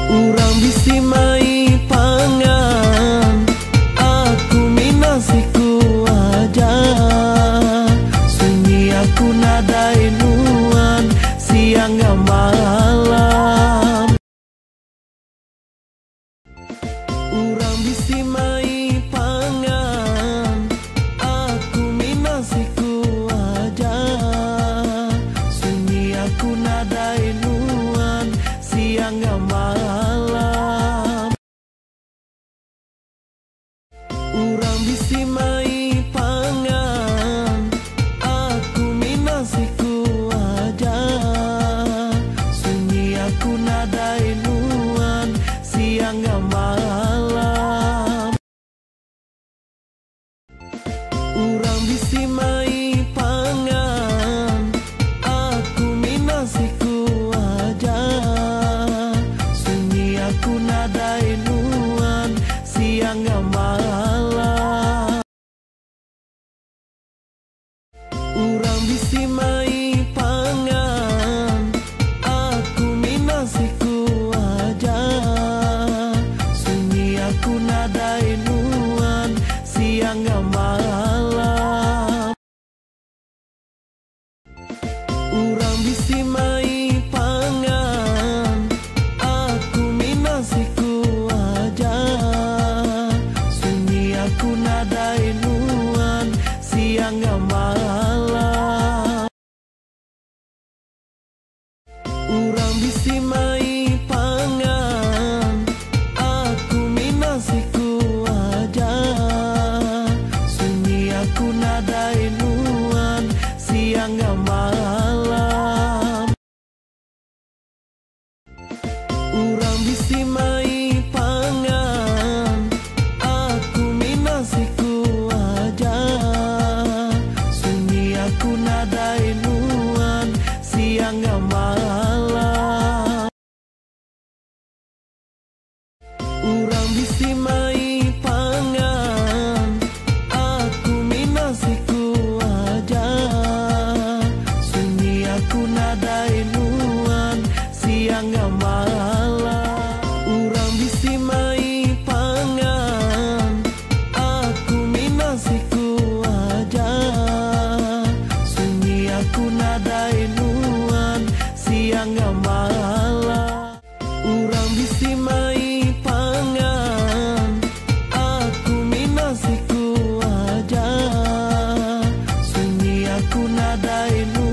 Urang bisi mai pangan, aku minasiku aja. Sunyi aku nadai nuan, siang malam. Urang bisi mai pangan, aku minasiku aja. Sunyi aku nadai nuan, siang malam. Urang bisi mai pangan, aku minasiku aja. Sunyi aku nadai nuan, siang malam. Urang bisi mai pangan, aku minasiku aja. Sunyi aku nadai nuan, siang malam. Urang bisi mai pangan, aku minasiku aja. Sunyi aku nadai nuan, siang malam. Urang bisi mai pangan, aku minasiku aja. Sunyi aku nadai nuan, siang malam. Urang bisi mai pangan, aku minasiku aja. Sunyi aku nadai nuan, siang malam. Urang bisi mai pangan, aku minasiku aja. Sunyi aku nadai nuan, siang malam. Urang bisi mai pangan, aku minasiku aja. Sunyi aku nadai nuan, siang malam. Urang bisi mai pangan, aku minasiku aja. Sunyi aku nadai nuan, siang malam. Urang bisi mai pangan, aku minasiku aja. Sunyi aku nadai nuan,